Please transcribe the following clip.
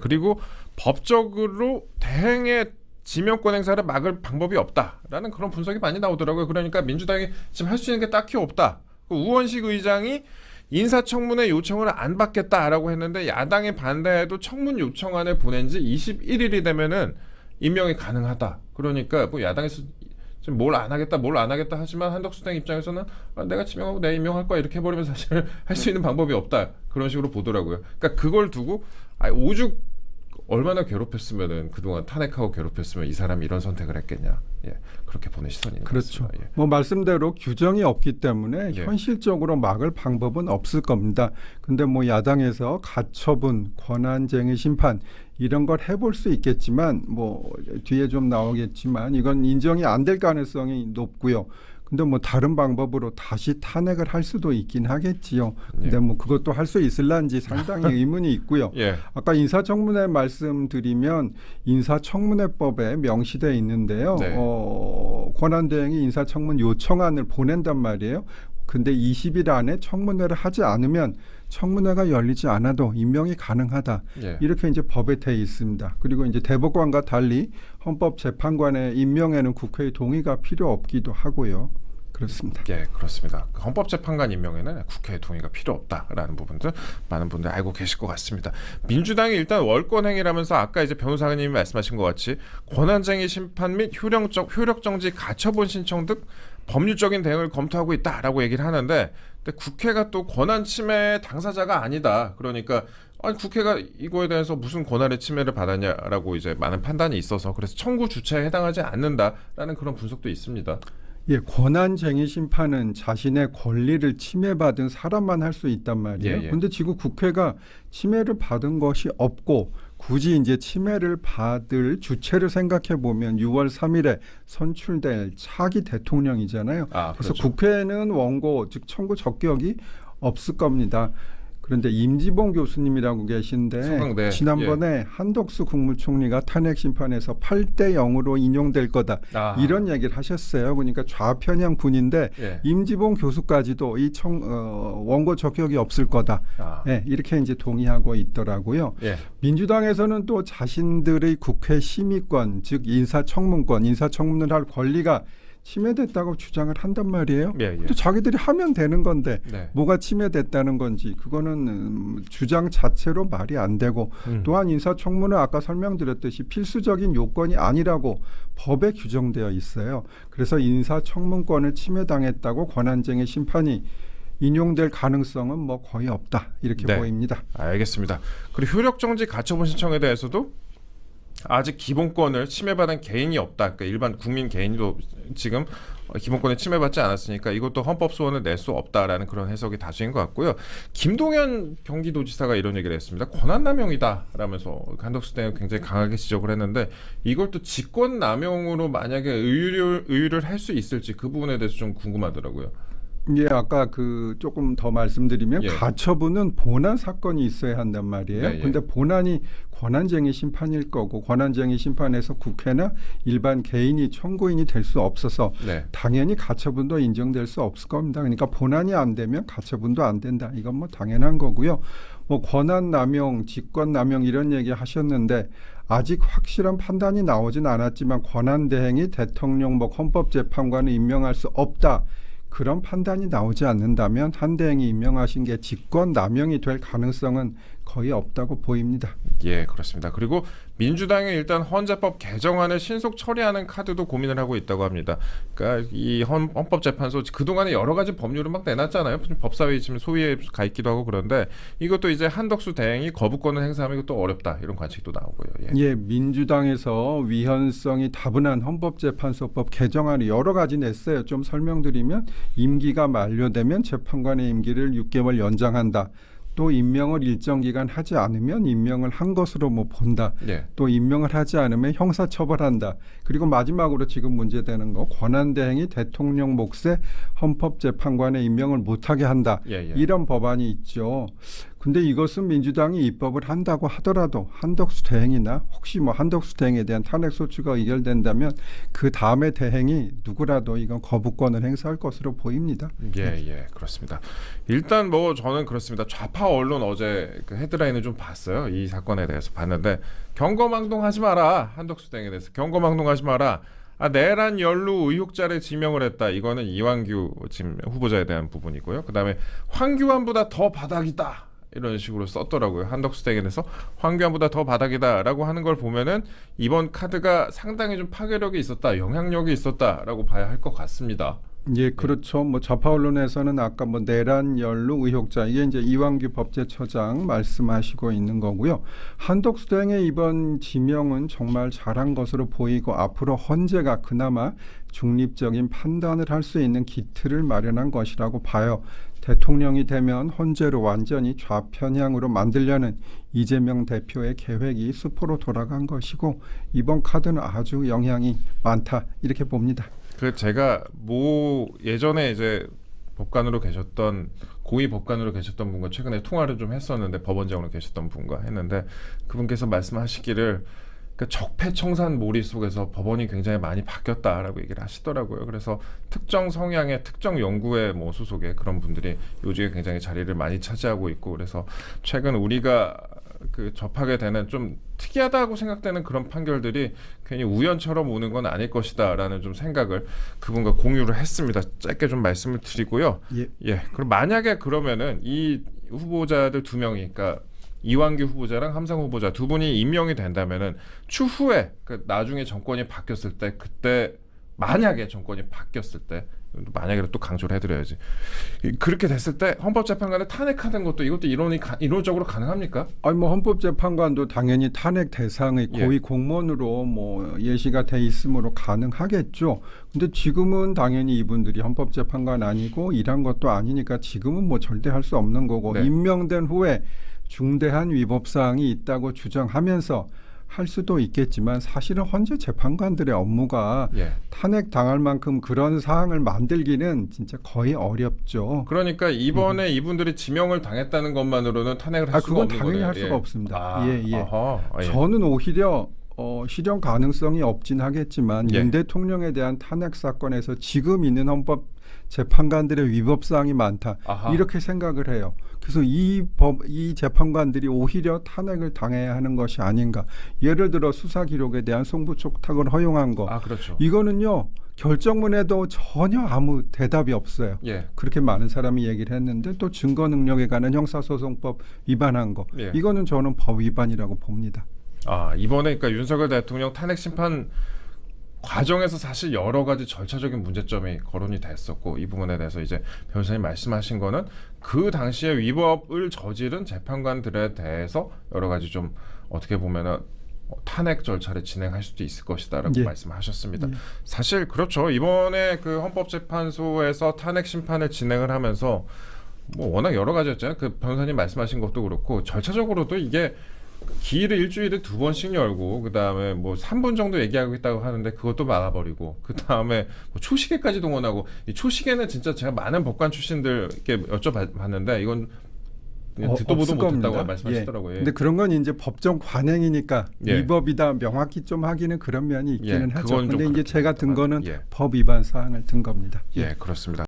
그리고 법적으로 대행의 지명권 행사를 막을 방법이 없다라는 그런 분석이 많이 나오더라고요. 그러니까 민주당이 지금 할 수 있는 게 딱히 없다. 우원식 의장이 인사청문회 요청을 안 받겠다라고 했는데 야당이 반대해도 청문 요청안을 보낸 지 21일이 되면은 임명이 가능하다. 그러니까 뭐 야당에서 지금 뭘 안 하겠다 하지만 한덕수 당 입장에서는 내가 지명하고 내가 임명할 거야 이렇게 해버리면 사실 할 수 있는 방법이 없다. 그런 식으로 보더라고요. 그러니까 그걸 두고 오죽 얼마나 괴롭혔으면은 그동안 탄핵하고 괴롭혔으면 이 사람이 이런 선택을 했겠냐. 예, 그렇게 보는 시선이 있는 그렇죠. 것 같습니다. 예. 뭐 말씀대로 규정이 없기 때문에 예. 현실적으로 막을 방법은 없을 겁니다. 근데 뭐 야당에서 가처분, 권한쟁의 심판 이런 걸 해볼 수 있겠지만 뭐 뒤에 좀 나오겠지만 이건 인정이 안 될 가능성이 높고요. 근데 뭐 다른 방법으로 다시 탄핵을 할 수도 있긴 하겠지요. 근데 예. 뭐 그것도 할 수 있을란지 상당히 의문이 있고요. 예. 아까 인사청문회 말씀드리면 인사청문회법에 명시되어 있는데요. 네. 권한대행이 인사청문 요청안을 보낸단 말이에요. 근데 20일 안에 청문회를 하지 않으면 청문회가 열리지 않아도 임명이 가능하다. 예. 이렇게 이제 법에 돼 있습니다. 그리고 이제 대법관과 달리 헌법재판관의 임명에는 국회의 동의가 필요 없기도 하고요. 그렇습니다. 예, 그렇습니다. 헌법재판관 임명에는 국회의 동의가 필요 없다라는 부분들 많은 분들 알고 계실 것 같습니다. 민주당이 일단 월권행위라면서 아까 이제 변호사님이 말씀하신 것 같이 권한쟁의 심판 및 효력정지 가처분 신청 등 법률적인 대응을 검토하고 있다라고 얘기를 하는데, 근데 국회가 또 권한 침해 당사자가 아니다. 그러니까 아니 국회가 이거에 대해서 무슨 권한의 침해를 받았냐라고 이제 많은 판단이 있어서 그래서 청구 주체에 해당하지 않는다라는 그런 분석도 있습니다. 예, 권한쟁의 심판은 자신의 권리를 침해받은 사람만 할 수 있단 말이에요. 그런데 지금 국회가 침해를 받은 것이 없고 굳이 이제 침해를 받을 주체를 생각해 보면 6월 3일에 선출될 차기 대통령이잖아요. 그래서 그렇죠. 국회는 원고 즉 청구 적격이 없을 겁니다. 그런데 임지봉 교수님이라고 계신데 서강대. 지난번에 한덕수 국무총리가 탄핵 심판에서 8대 0으로 인용될 거다. 이런 얘기를 하셨어요. 그러니까 좌편향 분인데 임지봉 교수까지도 이 원고 적격이 없을 거다. 이렇게 이제 동의하고 있더라고요. 민주당에서는 또 자신들의 국회 심의권, 즉 인사청문권, 인사청문을 할 권리가 침해됐다고 주장을 한단 말이에요. 또 자기들이 하면 되는 건데 뭐가 침해됐다는 건지 그거는 주장 자체로 말이 안 되고 또한 인사청문은 아까 설명드렸듯이 필수적인 요건이 아니라고 법에 규정되어 있어요. 그래서 인사청문권을 침해당했다고 권한쟁의 심판이 인용될 가능성은 뭐 거의 없다 이렇게 보입니다. 알겠습니다. 그리고 효력정지 가처분 신청에 대해서도 아직 기본권을 침해받은 개인이 없다. 그러니까 일반 국민 개인도 지금 기본권을 침해받지 않았으니까 이것도 헌법 소원을 낼 수 없다라는 그런 해석이 다수인 것 같고요. 김동연 경기도지사가 이런 얘기를 했습니다. 권한남용이다라면서 한덕수 대행 굉장히 강하게 지적을 했는데 이걸 또 직권남용으로 만약에 의율을 할 수 있을지 그 부분에 대해서 좀 궁금하더라고요. 예, 아까 그 조금 더 말씀드리면 가처분은 본안 사건이 있어야 한단 말이에요. 근데 본안이 권한쟁의 심판일 거고 권한쟁의 심판에서 국회나 일반 개인이 청구인이 될 수 없어서 당연히 가처분도 인정될 수 없을 겁니다. 그러니까 본안이 안 되면 가처분도 안 된다. 이건 뭐 당연한 거고요. 뭐 권한남용, 직권남용 이런 얘기 하셨는데 아직 확실한 판단이 나오진 않았지만 권한대행이 대통령 헌법재판관을 임명할 수 없다. 그런 판단이 나오지 않는다면 한 대행이 임명하신 게 직권남용이 될 가능성은 거의 없다고 보입니다. 예, 그렇습니다. 그리고 민주당이 일단 헌재법 개정안을 신속 처리하는 카드도 고민을 하고 있다고 합니다. 그러니까 이 헌법재판소 그동안에 여러 가지 법률을 막 내놨잖아요. 법사위 지금 소위에 가 있기도 하고 그런데 이것도 이제 한덕수 대행이 거부권을 행사하면 이것도 어렵다 이런 관측도 나오고요. 예, 민주당에서 위헌성이 다분한 헌법재판소법 개정안을 여러 가지 냈어요. 좀 설명드리면 임기가 만료되면 재판관의 임기를 6개월 연장한다. 또 임명을 일정 기간 하지 않으면 임명을 한 것으로 뭐 본다. 또 임명을 하지 않으면 형사처벌한다. 그리고 마지막으로 지금 문제되는 거 권한대행이 대통령 몫의 헌법재판관의 임명을 못하게 한다. 이런 법안이 있죠. 근데 이것은 민주당이 입법을 한다고 하더라도 한덕수 대행이나 혹시 뭐 한덕수 대행에 대한 탄핵 소추가 의결된다면 그 다음에 대행이 누구라도 이건 거부권을 행사할 것으로 보입니다. 예, 그렇습니다. 일단 뭐 저는 그렇습니다. 좌파 언론 어제 그 헤드라인을 좀 봤어요. 이 사건에 대해서 봤는데 경거망동하지 마라. 한덕수 대행에 대해서 경거망동하지 마라. 내란 연루 의혹자를 지명을 했다. 이거는 이완규 지금 후보자에 대한 부분이고요. 그다음에 황교안보다 더 바닥이다. 이런 식으로 썼더라고요. 한덕수 대행에 대해서 황교안보다 더 바닥이다라고 하는 걸 보면은 이번 카드가 상당히 좀 파괴력이 있었다, 영향력이 있었다라고 봐야 할 것 같습니다. 예, 그렇죠. 뭐 좌파 언론에서는 아까 뭐 내란 연루 의혹자 이게 이제 이완규 법제처장 말씀하시고 있는 거고요. 한덕수 대행의 이번 지명은 정말 잘한 것으로 보이고 앞으로 헌재가 그나마 중립적인 판단을 할 수 있는 기틀을 마련한 것이라고 봐요. 대통령이 되면 헌재로 완전히 좌편향으로 만들려는 이재명 대표의 계획이 수포로 돌아간 것이고 이번 카드는 아주 영향이 많다 이렇게 봅니다. 그 제가 뭐 예전에 이제 법관으로 계셨던 고위 법관으로 계셨던 분과 최근에 통화를 좀 했었는데 법원장으로 계셨던 분과 했는데 그분께서 말씀하시기를 그 적폐청산 몰이 속에서 법원이 굉장히 많이 바뀌었다라고 얘기를 하시더라고요. 그래서 특정 성향의 특정 연구에 뭐 소속의 그런 분들이 요즘에 굉장히 자리를 많이 차지하고 있고 그래서 최근 우리가 그 접하게 되는 좀 특이하다고 생각되는 그런 판결들이 괜히 우연처럼 오는 건 아닐 것이다라는 좀 생각을 그분과 공유를 했습니다. 짧게 좀 말씀을 드리고요. 예. 그럼 만약에 그러면은 이 후보자들 두 명이 그러니까 이완규 후보자랑 함상 후보자 두 분이 임명이 된다면은 추후에 그 나중에 정권이 바뀌었을 때 그때 만약에 정권이 바뀌었을 때 만약에를 또 강조를 해드려야지. 그렇게 됐을 때 헌법재판관을 탄핵하는 것도 이것도 이론적으로 가능합니까? 아니 뭐 헌법재판관도 당연히 탄핵 대상의 고위 공무원으로 뭐 예시가 돼 있으므로 가능하겠죠. 근데 지금은 당연히 이분들이 헌법재판관 아니고 일한 것도 아니니까 지금은 뭐 절대 할 수 없는 거고 네. 임명된 후에 중대한 위법 사항이 있다고 주장하면서 할 수도 있겠지만 사실은 헌재 재판관들의 업무가 탄핵 당할 만큼 그런 사항을 만들기는 진짜 거의 어렵죠. 그러니까 이번에 이분들이 지명을 당했다는 것만으로는 탄핵을 할 수가 없는 거예요. 그건 당연히 할 수가 없습니다. 저는 오히려 실현 가능성이 없진 하겠지만 윤 대통령에 대한 탄핵 사건에서 지금 있는 헌법 재판관들의 위법 사항이 많다. 이렇게 생각을 해요. 그래서 이 재판관들이 오히려 탄핵을 당해야 하는 것이 아닌가. 예를 들어 수사 기록에 대한 송부촉탁을 허용한 거. 그렇죠. 이거는요. 결정문에도 전혀 아무 대답이 없어요. 그렇게 많은 사람이 얘기를 했는데 또 증거 능력에 관한 형사소송법 위반한 거. 이거는 저는 법 위반이라고 봅니다. 이번에 그러니까 윤석열 대통령 탄핵 심판 과정에서 사실 여러 가지 절차적인 문제점이 거론이 됐었고 이 부분에 대해서 이제 변호사님 말씀하신 거는 그 당시에 위법을 저지른 재판관들에 대해서 여러 가지 좀 어떻게 보면은 탄핵 절차를 진행할 수도 있을 것이다라고 말씀하셨습니다. 사실 그렇죠. 이번에 그 헌법재판소에서 탄핵 심판을 진행을 하면서 뭐 워낙 여러 가지였잖아요. 그 변호사님 말씀하신 것도 그렇고 절차적으로도 이게 기일을 일주일에 2번씩 열고 그 다음에 뭐 3분 정도 얘기하고 있다고 하는데 그것도 막아버리고 그 다음에 뭐 초시계까지 동원하고 이 초시계는 진짜 제가 많은 법관 출신들께 여쭤봤는데 이건 듣도 보도 못했다고 말씀하시더라고요. 근데 그런 건 이제 법정 관행이니까 위법이다 명확히 좀 하기는 그런 면이 있기는 하죠. 근데 이제 제가 든 거는 법 위반 사항을 든 겁니다. 그렇습니다.